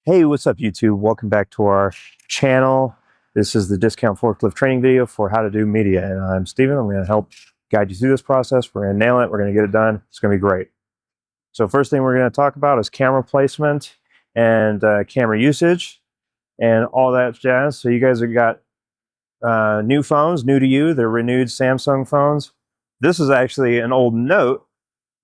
Hey, what's up YouTube? Welcome back to our channel. This is the discount forklift training video for how to do media. And I'm Steven. I'm going to help guide you through this process. We're going to nail it. We're going to get it done. It's going to be great. So first thing we're going to talk about is camera placement and camera usage and all that jazz. So you guys have got new phones, new to you. They're renewed Samsung phones. This is actually an old note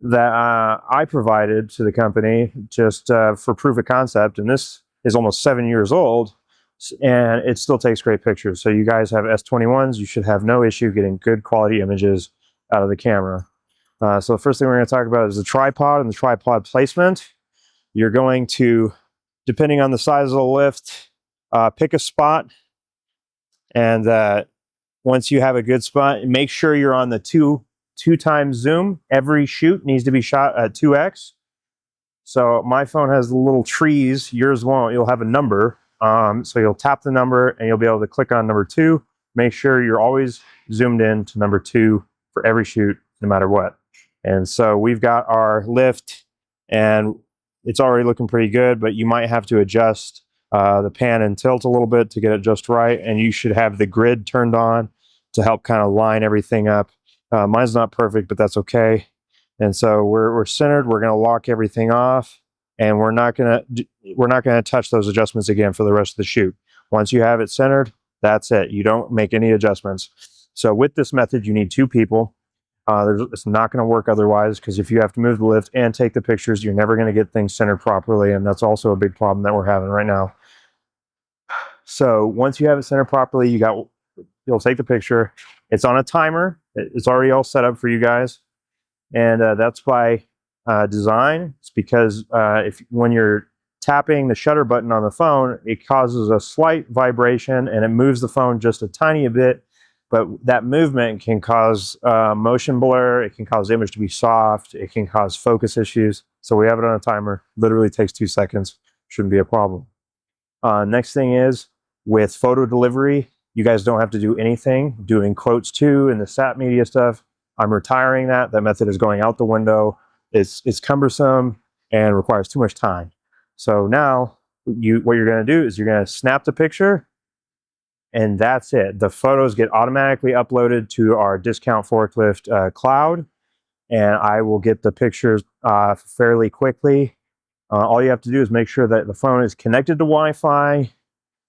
that I provided to the company just for proof of concept. And this is almost 7 years old and it still takes great pictures. So you guys have S21s, you should have no issue getting good quality images out of the camera. So the first thing we're going to talk about is the tripod and the tripod placement. You're going to, depending on the size of the lift, pick a spot. And once you have a good spot, make sure you're on the two times zoom. Every shoot needs to be shot at 2x. So my phone has the little trees, yours won't. You'll have a number. So you'll tap the number and you'll be able to click on number 2. Make sure you're always zoomed in to number 2 for every shoot, no matter what. And so we've got our lift and it's already looking pretty good, but you might have to adjust the pan and tilt a little bit to get it just right. And you should have the grid turned on to help kind of line everything up. Mine's not perfect, but that's okay. And so we're centered. We're going to lock everything off, and we're not going to touch those adjustments again for the rest of the shoot. Once you have it centered, that's it. You don't make any adjustments. So with this method, you need 2 people. It's not going to work otherwise, because if you have to move the lift and take the pictures, you're never going to get things centered properly, and that's also a big problem that we're having right now. So once you have it centered properly, you'll take the picture. It's on a timer. It's already all set up for you guys. And that's by design. It's because when you're tapping the shutter button on the phone, it causes a slight vibration and it moves the phone just a tiny bit. But that movement can cause motion blur. It can cause the image to be soft. It can cause focus issues. So we have it on a timer. Literally takes 2 seconds. Shouldn't be a problem. Next thing is, with photo delivery, you guys don't have to do anything. Doing quotes too and the SAP media stuff, I'm retiring that. That method is going out the window. It's cumbersome and requires too much time. So now what you're going to do is you're going to snap the picture and that's it. The photos get automatically uploaded to our discount forklift cloud, and I will get the pictures fairly quickly. All you have to do is make sure that the phone is connected to Wi-Fi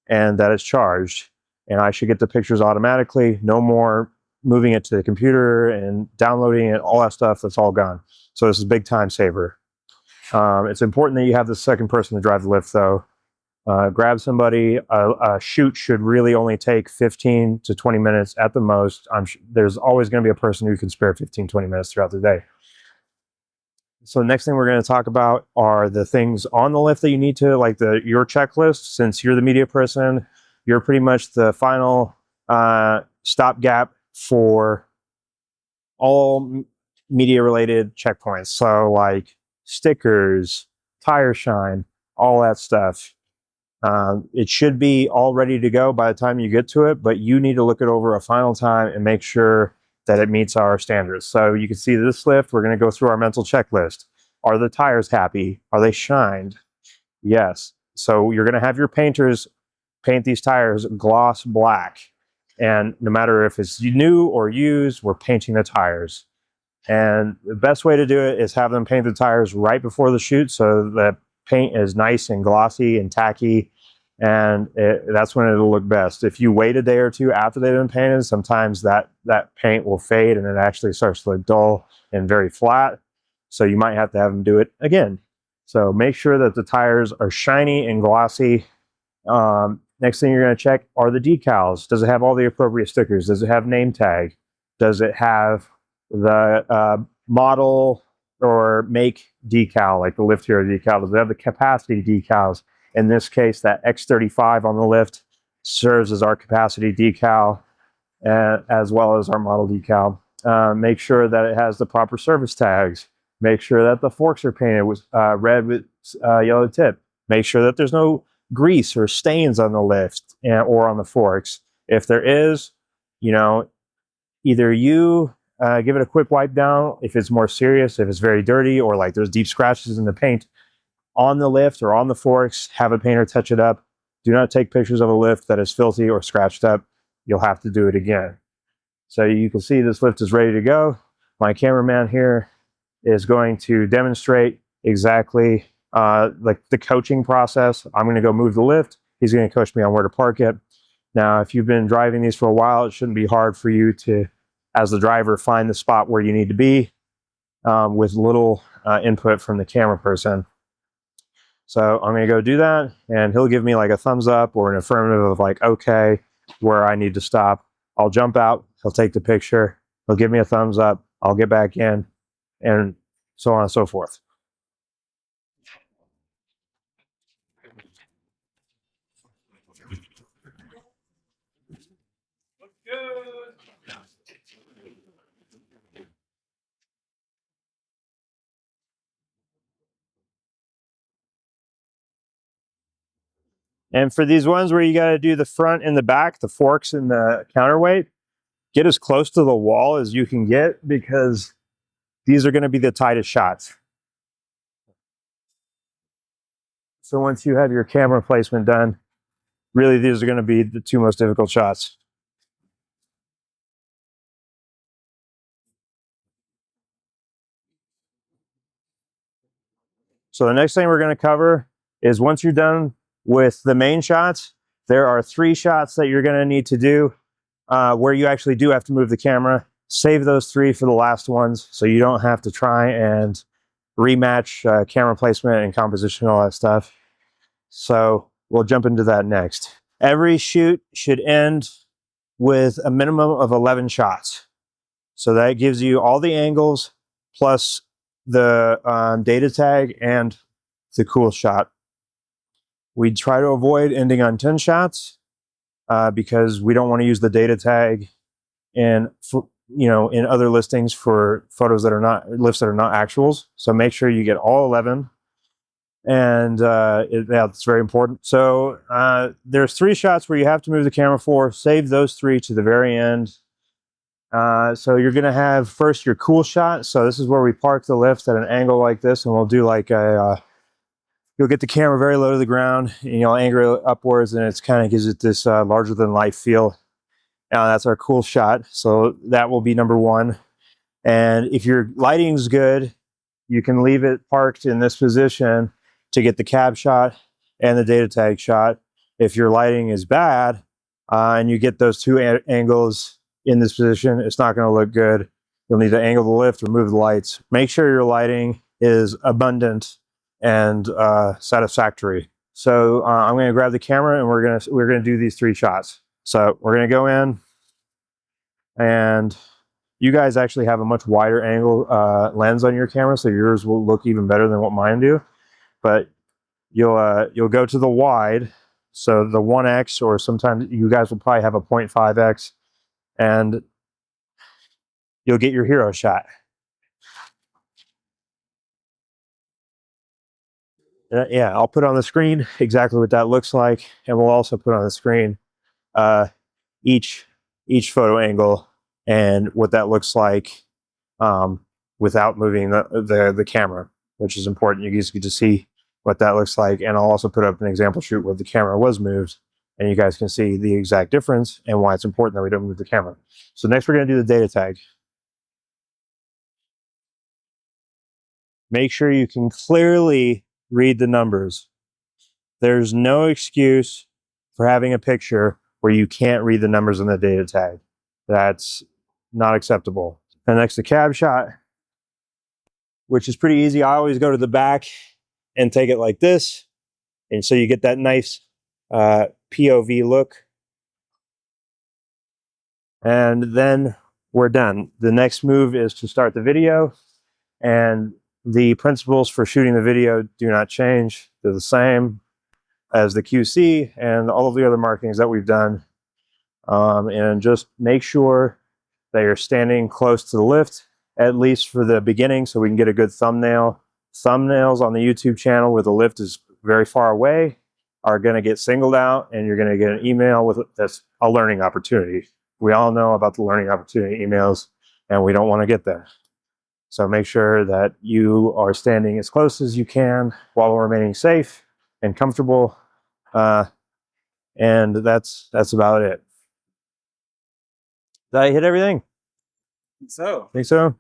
and that it's charged. And I should get the pictures automatically. No more moving it to the computer and downloading it, all that stuff, that's all gone. So this is a big time saver. It's important that you have the second person to drive the lift though. Grab somebody. A shoot should really only take 15 to 20 minutes at the most. There's always going to be a person who can spare 15, 20 minutes throughout the day. So the next thing we're going to talk about are the things on the lift that you need to, like your checklist. Since you're the media person, you're pretty much the final stopgap for all media related checkpoints. So like stickers, tire shine, all that stuff. It should be all ready to go by the time you get to it, but you need to look it over a final time and make sure that it meets our standards. So you can see this lift, we're going to go through our mental checklist. Are the tires happy? Are they shined? Yes. So you're going to have your painters paint these tires gloss black. And no matter if it's new or used, we're painting the tires. And the best way to do it is have them paint the tires right before the shoot, so that paint is nice and glossy and tacky, and that's when it'll look best. If you wait a day or two after they've been painted, sometimes that paint will fade and it actually starts to look dull and very flat. So you might have to have them do it again. So make sure that the tires are shiny and glossy. Next thing you're going to check are the decals. Does it have all the appropriate stickers? Does it have name tag? Does it have the model or make decal, like the lift hero decal? Does it have the capacity decals? In this case, that X35 on the lift serves as our capacity decal, as well as our model decal. Make sure that it has the proper service tags. Make sure that the forks are painted with red with yellow tip. Make sure that there's no grease or stains on the lift or on the forks. If there is, either you give it a quick wipe down if it's more serious, if it's very dirty or like there's deep scratches in the paint, on the lift or on the forks, have a painter touch it up. Do not take pictures of a lift that is filthy or scratched up. You'll have to do it again. So you can see this lift is ready to go. My cameraman here is going to demonstrate exactly like the coaching process. I'm going to go move the lift. He's going to coach me on where to park it. Now, if you've been driving these for a while, it shouldn't be hard for you to, as the driver, find the spot where you need to be with little input from the camera person. So I'm going to go do that, and he'll give me like a thumbs up or an affirmative of like, okay, where I need to stop. I'll jump out. He'll take the picture. He'll give me a thumbs up. I'll get back in, and so on and so forth. And for these ones where you got to do the front and the back, the forks and the counterweight, get as close to the wall as you can get, because these are going to be the tightest shots. So once you have your camera placement done, really these are going to be the two most difficult shots. So the next thing we're going to cover is, once you're done with the main shots, there are 3 shots that you're going to need to do where you actually do have to move the camera. Save those 3 for the last ones so you don't have to try and rematch camera placement and composition and all that stuff. So we'll jump into that next. Every shoot should end with a minimum of 11 shots. So that gives you all the angles plus the data tag and the cool shot. We try to avoid ending on 10 shots because we don't want to use the data tag in in other listings for photos that are not lifts that are not actuals. So make sure you get all 11, and it's very important. So there's 3 shots where you have to move the camera for. Save those 3 to the very end. So you're going to have first your cool shot. So this is where we park the lift at an angle like this, and we'll do like a, you'll get the camera very low to the ground, and you'll angle it upwards, and it's kind of gives it this larger than life feel. Now that's our cool shot. So that will be number 1. And if your lighting's good, you can leave it parked in this position to get the cab shot and the data tag shot. If your lighting is bad and you get those 2 angles in this position, it's not going to look good. You'll need to angle the lift or move the lights. Make sure your lighting is abundant and satisfactory. So I'm going to grab the camera, and we're going to do these 3 shots. So we're going to go in, and you guys actually have a much wider angle lens on your camera, so yours will look even better than what mine do. But you'll go to the wide, so the 1x, or sometimes you guys will probably have a 0.5x, and you'll get your hero shot. Yeah, I'll put on the screen exactly what that looks like, and we'll also put on the screen each photo angle and what that looks like without moving the camera, which is important. You guys get to see what that looks like, and I'll also put up an example shoot where the camera was moved, and you guys can see the exact difference and why it's important that we don't move the camera. So next we're going to do the data tag. Make sure you can clearly read the numbers. There's no excuse for having a picture where you can't read the numbers on the data tag. That's not acceptable. And next, the cab shot, which is pretty easy. I always go to the back and take it like this. And so you get that nice POV look. And then we're done. The next move is to start the video. And the principles for shooting the video do not change. They're the same as the QC and all of the other markings that we've done. And just make sure that you're standing close to the lift, at least for the beginning, so we can get a good thumbnail. Thumbnails on the YouTube channel where the lift is very far away are going to get singled out, and you're going to get an email with that's a learning opportunity. We all know about the learning opportunity emails, and we don't want to get there. So make sure that you are standing as close as you can while remaining safe and comfortable. And that's about it. Did I hit everything? So. Think so?